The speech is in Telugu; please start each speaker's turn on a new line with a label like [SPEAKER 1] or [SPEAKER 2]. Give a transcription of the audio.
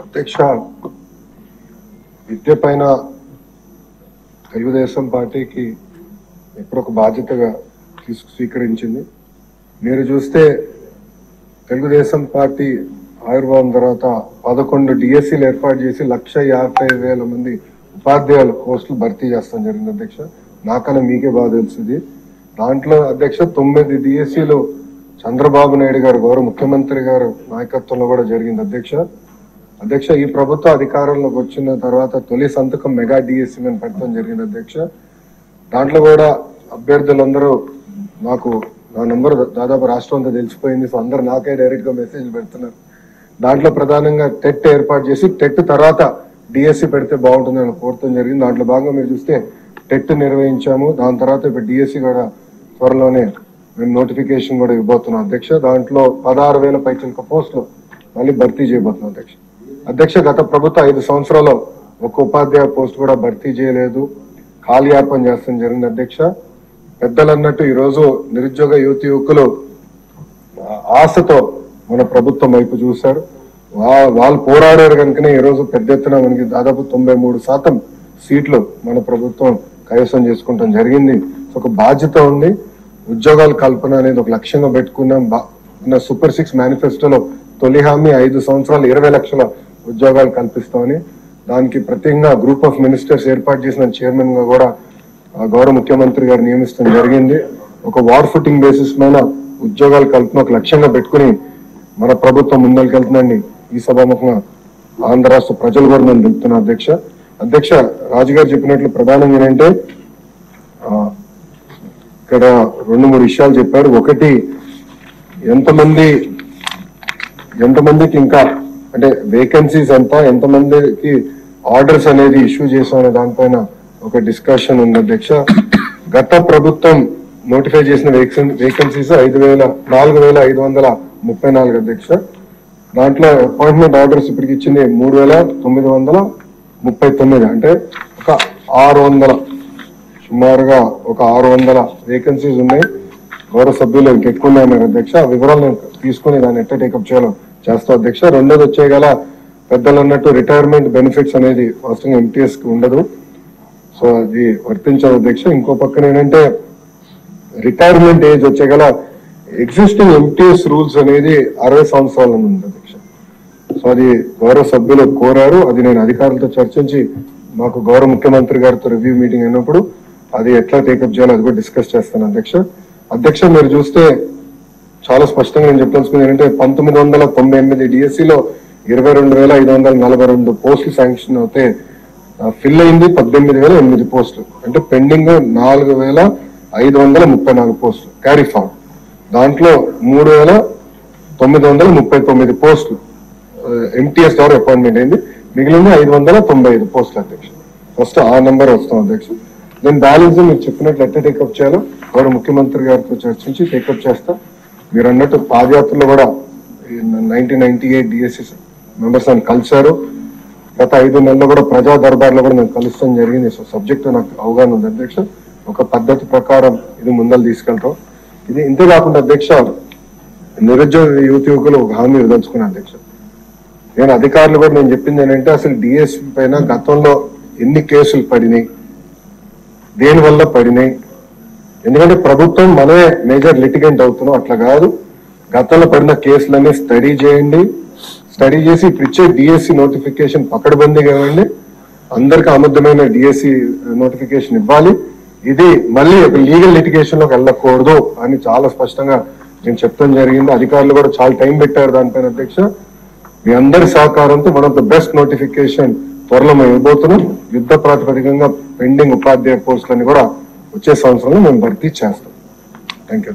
[SPEAKER 1] అధ్యక్ష, విద్య పైన తెలుగుదేశం పార్టీకి ఎప్పుడు ఒక బాధ్యతగా స్వీకరించింది. మీరు చూస్తే తెలుగుదేశం పార్టీ ఆవిర్భావం తర్వాత 11 డిఎస్సీలు ఏర్పాటు చేసి 1,50,000 మంది ఉపాధ్యాయుల పోస్టులు భర్తీ చేస్తాం జరిగింది అధ్యక్ష. నాకన్నా మీకే బాగా తెలుస్తుంది. దాంట్లో అధ్యక్ష 9 డిఎస్సీలు చంద్రబాబు నాయుడు గారు గౌరవ ముఖ్యమంత్రి గారు నాయకత్వంలో కూడా జరిగింది అధ్యక్ష. ఈ ప్రభుత్వ అధికారంలోకి వచ్చిన తర్వాత తొలి సంతకం మెగా డిఎస్సీ మీద పెట్టడం జరిగింది అధ్యక్ష. దాంట్లో కూడా అభ్యర్థులందరూ నాకు నా నంబర్ దాదాపు రాష్ట్రం అంతా తెలిసిపోయింది. సో అందరు నాకే డైరెక్ట్ గా మెసేజ్ పెడుతున్నారు. దాంట్లో ప్రధానంగా టెట్ ఏర్పాటు చేసి టెట్ తర్వాత డిఎస్సీ పెడితే బాగుంటుందని కోరటం జరిగింది. దాంట్లో భాగంగా మీరు చూస్తే టెట్ నిర్వహించాము. దాని తర్వాత ఇప్పుడు డిఎస్సీ కూడా త్వరలోనే మేము నోటిఫికేషన్ కూడా ఇవ్వబోతున్నాం అధ్యక్ష. దాంట్లో 16,000 పైచిలకు పోస్టులు మళ్ళీ భర్తీ చేయబోతున్నాం అధ్యక్ష. గత ప్రభుత్వం 5 సంవత్సరాల్లో ఒక ఉపాధ్యాయ పోస్ట్ కూడా భర్తీ చేయలేదు, కాలయాపన చేస్తాం జరిగింది అధ్యక్ష. పెద్దలు అన్నట్టు ఈరోజు నిరుద్యోగ యువకులు ఆశతో మన ప్రభుత్వం వైపు చూశారు. వాళ్ళు పోరాడారు కనుకనే ఈరోజు పెద్ద ఎత్తున మనకి దాదాపు 93% సీట్లు మన ప్రభుత్వం కైవసం చేసుకుంటాం జరిగింది. ఒక బాధ్యత ఉంది. ఉద్యోగాల కల్పన అనేది ఒక లక్ష్యంగా పెట్టుకున్నాం. సూపర్ 6 మేనిఫెస్టోలో తొలి హామీ 5 సంవత్సరాలు 20 లక్షల ఉద్యోగాలు కల్పిస్తామని, దానికి ప్రత్యేకంగా గ్రూప్ ఆఫ్ మినిస్టర్స్ ఏర్పాటు చేసిన చైర్మన్ గా కూడా గౌరవ ముఖ్యమంత్రి గారు నియమిస్తడం జరిగింది. ఒక వార్ ఫుటింగ్ బేసిస్ మీద ఉద్యోగాలు కల్పన ఒక లక్ష్యంగా పెట్టుకుని మన ప్రభుత్వం ముందరికెళ్తుందండి. ఈ సభాముఖంగా ఆంధ్ర రాష్ట్ర ప్రజలు కూడా నేను తెలుపుతున్నా అధ్యక్ష. రాజుగారు చెప్పినట్లు ప్రధానంగా ఏంటంటే ఇక్కడ 2-3 విషయాలు చెప్పారు. ఒకటి, ఎంతమందికి ఇంకా అంటే వేకెన్సీస్ ఎంతమందికి ఆర్డర్స్ అనేది ఇష్యూ చేసామనే దానిపైన ఒక డిస్కషన్ ఉంది అధ్యక్ష. గత ప్రభుత్వం నోటిఫై చేసిన వేకెన్సీస్ 4,534 అధ్యక్ష. దాంట్లో అపాయింట్మెంట్ ఆర్డర్స్ ఇప్పటికి ఇచ్చింది 3,939. అంటే ఒక 600 సుమారుగా ఒక 600 వేకెన్సీస్ ఉన్నాయి. గౌరవ సభ్యులు ఇంకెక్కువ ఉన్నాయి అధ్యక్ష. ఆ వివరాలు నేను తీసుకుని దాన్ని ఎట్లా టేకప్ చేయాలో చేస్తా అధ్యక్ష. రెండోది వచ్చేగల పెద్దలు అన్నట్టు రిటైర్మెంట్ బెనిఫిట్స్ అనేది వాస్తవంగా ఎంటీఎస్ కి ఉండదు. సో అది వర్తించదు అధ్యక్ష. ఇంకో పక్కన ఏంటంటే రిటైర్మెంట్ ఏజ్ వచ్చేగల ఎగ్జిస్టింగ్ ఎంటీఎస్ రూల్స్ అనేది 60 సంవత్సరాల ఉంది అధ్యక్ష. సో అది గౌరవ సభ్యులు కోరారు. అది నేను అధికారులతో చర్చించి మాకు గౌరవ ముఖ్యమంత్రి గారితో రివ్యూ మీటింగ్ అయినప్పుడు అది ఎట్లా టేకప్ చేయాలో అది కూడా డిస్కస్ చేస్తాను అధ్యక్ష. మీరు చూస్తే చాలా స్పష్టంగా నేను చెప్పదలుచుకుంది ఏంటంటే 1998 డిఎస్సీలో 22,542 పోస్టులు శాంక్షన్ అవుతే ఫిల్ అయింది 18,008 పోస్టులు. అంటే పెండింగ్ 4,534 పోస్టులు క్యారీ ఫార్మ్. దాంట్లో 3,939 పోస్టులు ఎంటీఎస్ ద్వారా అపాయింట్మెంట్ అయింది. మిగిలింది 595 పోస్టులు అధ్యక్ష. ఫస్ట్ ఆ నెంబర్ వస్తాం అధ్యక్ష. దెన్ బ్యాలెన్స్ మీరు చెప్పినట్లు ఎట్లా టేకప్ చేయాలో గౌరవ ముఖ్యమంత్రి గారితో చర్చించి టేకప్ చేస్తా. మీరు అన్నట్టు పాదయాత్రలో కూడా 1998 డిఎస్సీ మెంబర్స్ అని కలిశారు. గత 5 నెలల్లో కూడా ప్రజా దర్బార్లో కూడా మేము కలుస్తాం జరిగింది. సో సబ్జెక్ట్ నాకు అవగాహన ఉంది అధ్యక్ష. ఒక పద్ధతి ప్రకారం ఇది ముందలు తీసుకెళ్తాం. ఇది ఇంతే కాకుండా అధ్యక్ష, నిరుద్యోగ యువకులు ఒక హామీ విదల్చుకున్న అధ్యక్ష. నేను అధికారులు కూడా నేను చెప్పింది ఏంటంటే అసలు డిఎస్సీ పైన గతంలో ఎన్ని కేసులు పడినాయి, దేనివల్ల పడినాయి, ఎందుకంటే ప్రభుత్వం మనమే మేజర్ లిటిగెంట్ అవుతున్నాం. అట్లా కాదు, గతంలో పడిన కేసులన్నీ స్టడీ చేయండి. స్టడీ చేసి ఇప్పుడు ఇచ్చే డిఎస్సీ నోటిఫికేషన్ పకడ్బందీగా ఇవ్వండి. అందరికి అబద్ధమైన డిఎస్సీ నోటిఫికేషన్ ఇవ్వాలి. ఇది మళ్ళీ లీగల్ లిటిగేషన్ లోకి వెళ్ళకూడదు అని చాలా స్పష్టంగా నేను చెప్తాం జరిగింది. అధికారులు కూడా చాలా టైం పెట్టారు దానిపైన అధ్యక్ష. మీ అందరి సహకారంతో one of the best notification త్వరలో మేము ఇవ్వబోతున్నాం. యుద్ధ ప్రాతిపదికంగా పెండింగ్ ఉపాధ్యాయ పోస్టులని కూడా వచ్చే సంవత్సరంలో మేము భర్తీ చేస్తాం. Thank you.